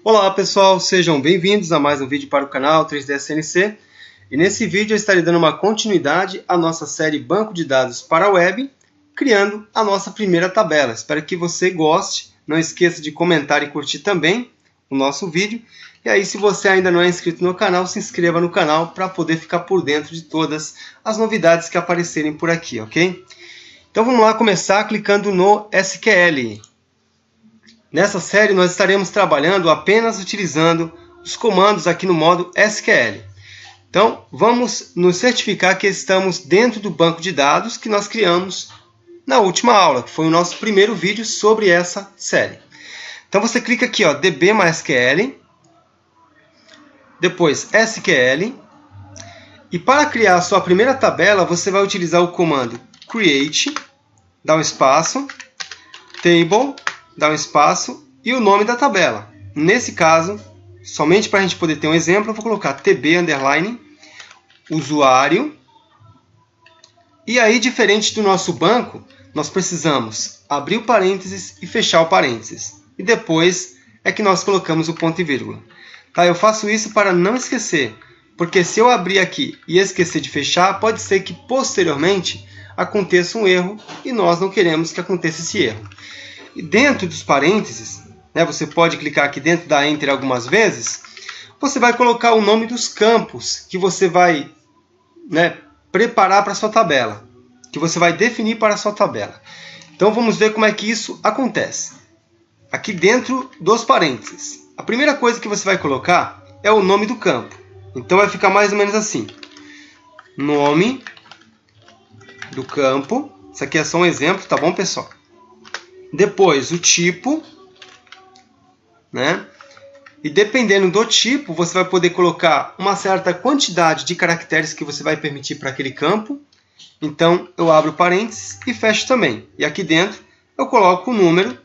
Olá pessoal, sejam bem-vindos a mais um vídeo para o canal 3D SNC. E nesse vídeo eu estarei dando uma continuidade à nossa série Banco de Dados para a Web, criando a nossa primeira tabela. Espero que você goste, não esqueça de comentar e curtir também o nosso vídeo. E aí, se você ainda não é inscrito no canal, se inscreva no canal para poder ficar por dentro de todas as novidades que aparecerem por aqui, ok? Então vamos lá começar clicando no SQL. Nessa série nós estaremos trabalhando apenas utilizando os comandos aqui no modo SQL. Então vamos nos certificar que estamos dentro do banco de dados que nós criamos na última aula, que foi o nosso primeiro vídeo sobre essa série. Então você clica aqui, ó, DB-SQL, depois SQL, e para criar a sua primeira tabela você vai utilizar o comando create, dá um espaço, table, dá um espaço e o nome da tabela. Nesse caso, somente para a gente poder ter um exemplo, eu vou colocar tb underline usuário. E aí, diferente do nosso banco, nós precisamos abrir o parênteses e fechar o parênteses. E depois é que nós colocamos o ponto e vírgula. Tá? Eu faço isso para não esquecer, porque se eu abrir aqui e esquecer de fechar, pode ser que posteriormente aconteça um erro e nós não queremos que aconteça esse erro. E dentro dos parênteses, né, você pode clicar aqui dentro da Enter algumas vezes, você vai colocar o nome dos campos que você vai, né, preparar para a sua tabela, que você vai definir para a sua tabela. Então vamos ver como é que isso acontece. Aqui dentro dos parênteses, a primeira coisa que você vai colocar é o nome do campo. Então vai ficar mais ou menos assim. Nome do campo. Isso aqui é só um exemplo, tá bom, pessoal? Depois, o tipo, né? E dependendo do tipo, você vai poder colocar uma certa quantidade de caracteres que você vai permitir para aquele campo. Então, eu abro parênteses e fecho também. E aqui dentro, eu coloco o número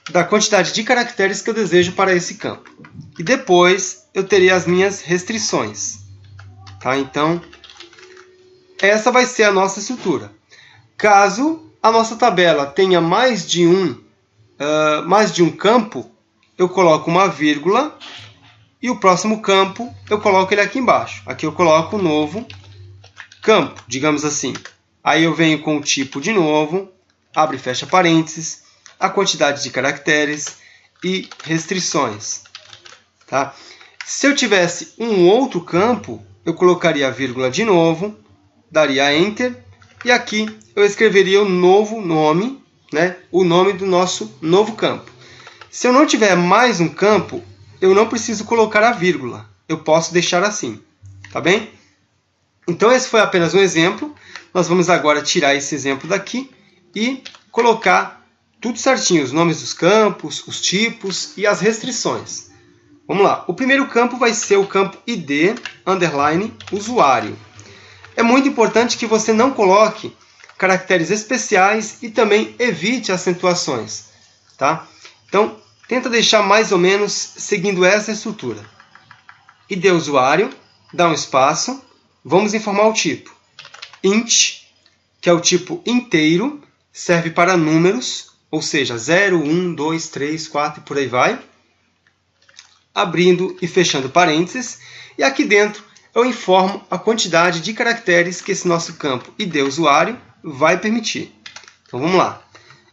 da quantidade de caracteres que eu desejo para esse campo. E depois, eu terei as minhas restrições. Tá? Então, essa vai ser a nossa estrutura. Caso a nossa tabela tenha mais de um campo, eu coloco uma vírgula e o próximo campo eu coloco ele aqui embaixo. Aqui eu coloco um novo campo, digamos assim. Aí eu venho com o tipo de novo, abre e fecha parênteses, a quantidade de caracteres e restrições. Tá? Se eu tivesse um outro campo, eu colocaria a vírgula de novo, daria Enter. E aqui eu escreveria o novo nome, né? O nome do nosso novo campo. Se eu não tiver mais um campo, eu não preciso colocar a vírgula. Eu posso deixar assim, tá bem? Então esse foi apenas um exemplo. Nós vamos agora tirar esse exemplo daqui e colocar tudo certinho, os nomes dos campos, os tipos e as restrições. Vamos lá. O primeiro campo vai ser o campo ID underline usuário. É muito importante que você não coloque caracteres especiais e também evite acentuações. Tá? Então, tenta deixar mais ou menos seguindo essa estrutura. ID usuário, dá um espaço, vamos informar o tipo. Int, que é o tipo inteiro, serve para números, ou seja, 0, 1, 2, 3, 4 e por aí vai. Abrindo e fechando parênteses. E aqui dentro eu informo a quantidade de caracteres que esse nosso campo ID usuário vai permitir. Então vamos lá.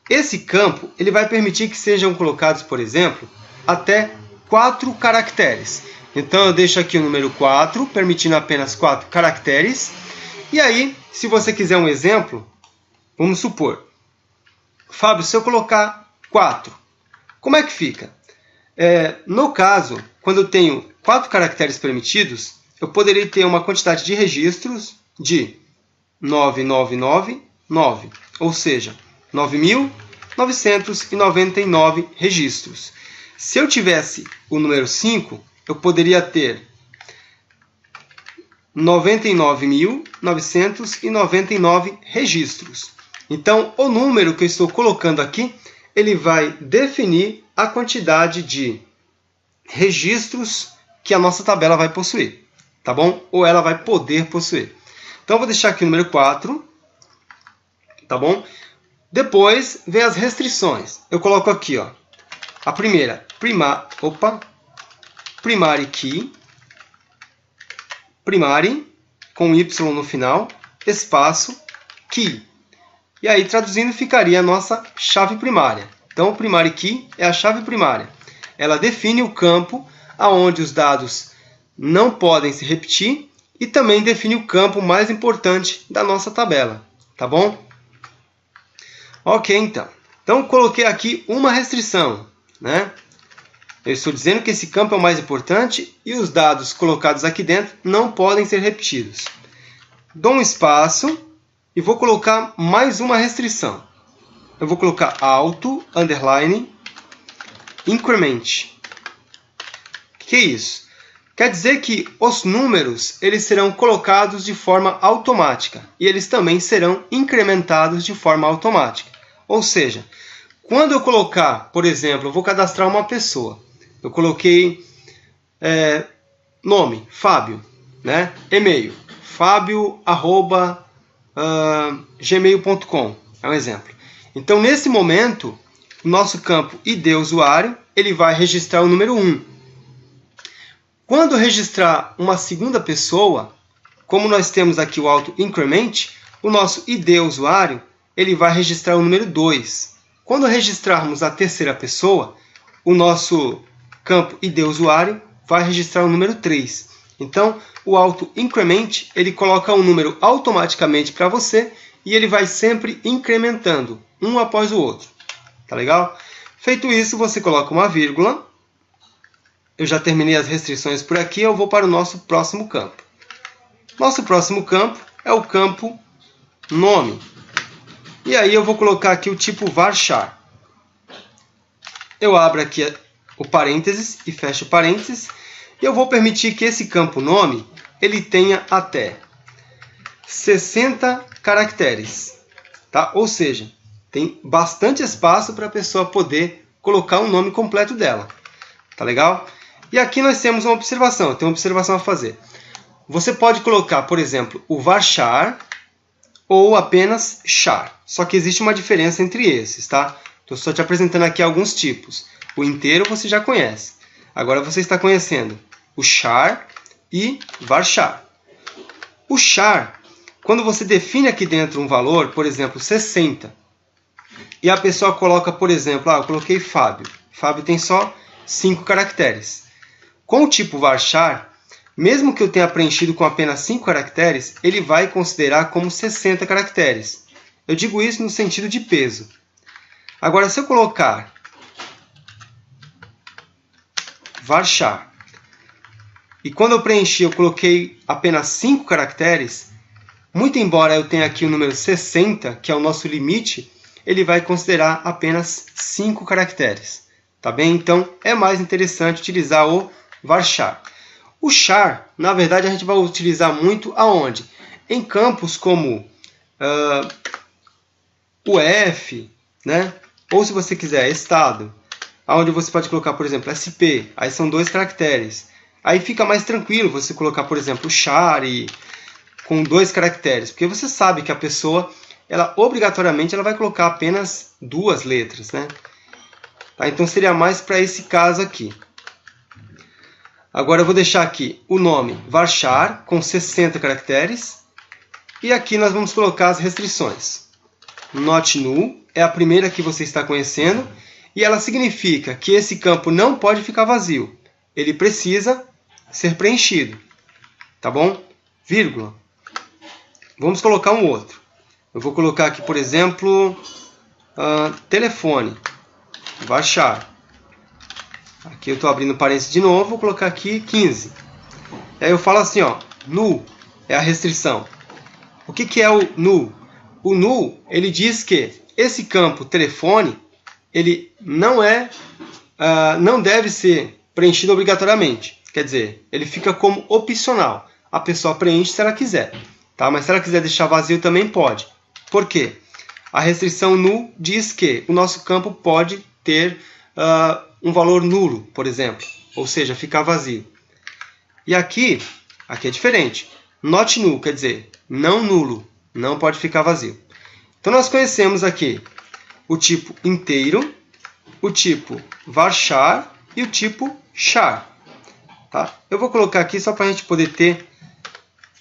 Esse campo ele vai permitir que sejam colocados, por exemplo, até 4 caracteres. Então eu deixo aqui o número 4, permitindo apenas 4 caracteres. E aí, se você quiser um exemplo, vamos supor, Fábio, se eu colocar 4, como é que fica? No caso, quando eu tenho 4 caracteres permitidos, eu poderia ter uma quantidade de registros de 9999, ou seja, 9.999 registros. Se eu tivesse o número 5, eu poderia ter 99.999 registros. Então, o número que eu estou colocando aqui, ele vai definir a quantidade de registros que a nossa tabela vai possuir. Tá bom? Ou ela vai poder possuir. Então, eu vou deixar aqui o número 4. Tá bom? Depois, vem as restrições. Eu coloco aqui, ó, a primeira, primary key, primary, com Y no final, espaço, key. E aí, traduzindo, ficaria a nossa chave primária. Então, o primary key é a chave primária. Ela define o campo onde os dados não podem se repetir e também define o campo mais importante da nossa tabela. Tá bom? Ok, então. Então, coloquei aqui uma restrição, né? Eu estou dizendo que esse campo é o mais importante e os dados colocados aqui dentro não podem ser repetidos. Dou um espaço e vou colocar mais uma restrição. Eu vou colocar auto, underline, increment. O que é isso? Quer dizer que os números eles serão colocados de forma automática e eles também serão incrementados de forma automática. Ou seja, quando eu colocar, por exemplo, eu vou cadastrar uma pessoa. Eu coloquei nome, Fábio, né? E-mail, fabio@gmail.com, é um exemplo. Então, nesse momento, o nosso campo ID usuário ele vai registrar o número 1. Quando eu registrar uma segunda pessoa, como nós temos aqui o auto increment, o nosso ID usuário ele vai registrar o número 2. Quando registrarmos a terceira pessoa, o nosso campo ID usuário vai registrar o número 3. Então, o auto increment ele coloca um número automaticamente para você e ele vai sempre incrementando, um após o outro. Tá legal? Feito isso, você coloca uma vírgula. Eu já terminei as restrições por aqui, eu vou para o nosso próximo campo. Nosso próximo campo é o campo nome. E aí eu vou colocar aqui o tipo varchar. Eu abro aqui o parênteses e fecho o parênteses. E eu vou permitir que esse campo nome ele tenha até 60 caracteres. Tá? Ou seja, tem bastante espaço para a pessoa poder colocar o nome completo dela. Tá legal? E aqui nós temos uma observação. Eu tenho uma observação a fazer. Você pode colocar, por exemplo, o varchar ou apenas char. Só que existe uma diferença entre esses, tá? Estou só te apresentando aqui alguns tipos. O inteiro você já conhece. Agora você está conhecendo o char e varchar. O char, quando você define aqui dentro um valor, por exemplo, 60, e a pessoa coloca, por exemplo, eu coloquei Fábio. Fábio tem só 5 caracteres. Com o tipo varchar, mesmo que eu tenha preenchido com apenas 5 caracteres, ele vai considerar como 60 caracteres. Eu digo isso no sentido de peso. Agora, se eu colocar varchar, e quando eu preenchi eu coloquei apenas 5 caracteres, muito embora eu tenha aqui o número 60, que é o nosso limite, ele vai considerar apenas 5 caracteres. Tá bem? Então, é mais interessante utilizar o varchar. O char, na verdade, a gente vai utilizar muito aonde? Em campos como UF, né? Ou se você quiser, estado, onde você pode colocar, por exemplo, SP, aí são 2 caracteres. Aí fica mais tranquilo você colocar, por exemplo, char com 2 caracteres, porque você sabe que a pessoa, obrigatoriamente, ela vai colocar apenas 2 letras, né? Tá? Então, seria mais para esse caso aqui. Agora, eu vou deixar aqui o nome varchar, com 60 caracteres. E aqui nós vamos colocar as restrições. Not null é a primeira que você está conhecendo. E ela significa que esse campo não pode ficar vazio. Ele precisa ser preenchido. Tá bom? Vírgula. Vamos colocar um outro. Eu vou colocar aqui, por exemplo, telefone. Varchar. Aqui eu estou abrindo parênteses de novo, vou colocar aqui 15. E aí eu falo assim, null é a restrição. O que é o null? O null, ele diz que esse campo telefone, ele não deve ser preenchido obrigatoriamente. Quer dizer, ele fica como opcional. A pessoa preenche se ela quiser. Tá? Mas se ela quiser deixar vazio também pode. Por quê? A restrição null diz que o nosso campo pode ter um valor nulo, por exemplo. Ou seja, ficar vazio. E aqui é diferente. Not null quer dizer não nulo. Não pode ficar vazio. Então, nós conhecemos aqui o tipo inteiro, o tipo varchar e o tipo char. Tá? Eu vou colocar aqui só para a gente poder ter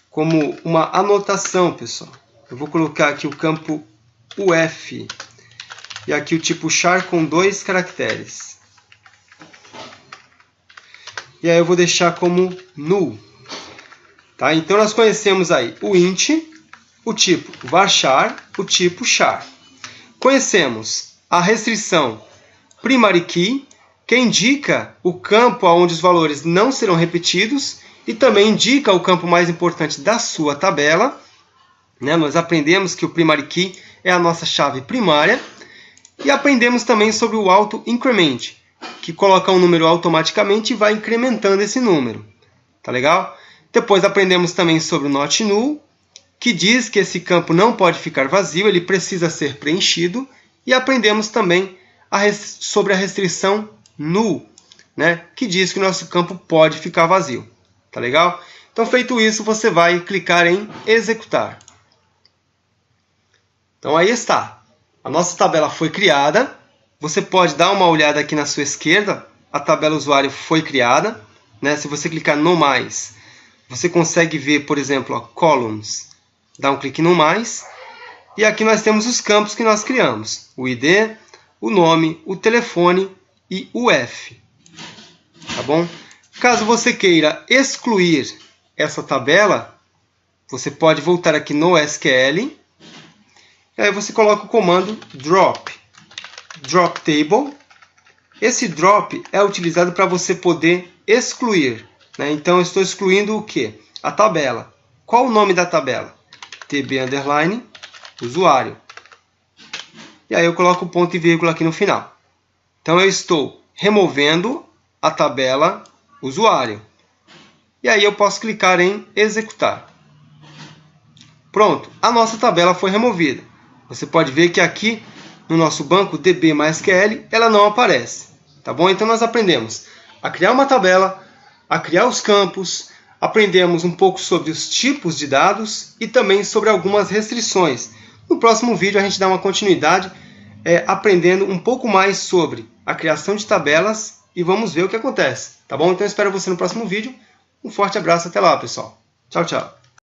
como uma anotação, pessoal. Eu vou colocar aqui o campo UF e aqui o tipo char com 2 caracteres. E aí eu vou deixar como null. Tá? Então nós conhecemos aí o int, o tipo varchar, o tipo char. Conhecemos a restrição primary key, que indica o campo onde os valores não serão repetidos e também indica o campo mais importante da sua tabela. Nós aprendemos que o primary key é a nossa chave primária e aprendemos também sobre o auto increment, que coloca um número automaticamente e vai incrementando esse número. Tá legal? Depois aprendemos também sobre o not null, que diz que esse campo não pode ficar vazio, ele precisa ser preenchido. E aprendemos também sobre a restrição null, que diz que o nosso campo pode ficar vazio. Tá legal? Então, feito isso, você vai clicar em executar. Então, aí está. A nossa tabela foi criada. Você pode dar uma olhada aqui na sua esquerda. A tabela usuário foi criada. Se você clicar no mais, você consegue ver, por exemplo, columns. Dá um clique no mais. E aqui nós temos os campos que nós criamos. O ID, o nome, o telefone e o F. Tá bom? Caso você queira excluir essa tabela, você pode voltar aqui no SQL. E aí você coloca o comando drop table. Esse drop é utilizado para você poder excluir. Então eu estou excluindo o quê? A tabela. Qual o nome da tabela? TB underline usuário. E aí eu coloco o ponto e vírgula aqui no final. Então eu estou removendo a tabela usuário. E aí eu posso clicar em executar. Pronto, a nossa tabela foi removida. Você pode ver que aqui no nosso banco DB+SQL ela não aparece. Tá bom? Então nós aprendemos a criar uma tabela, a criar os campos, aprendemos um pouco sobre os tipos de dados e também sobre algumas restrições. No próximo vídeo a gente dá uma continuidade aprendendo um pouco mais sobre a criação de tabelas e vamos ver o que acontece. Tá bom? Então eu espero você no próximo vídeo. Um forte abraço, até lá, pessoal. Tchau, tchau.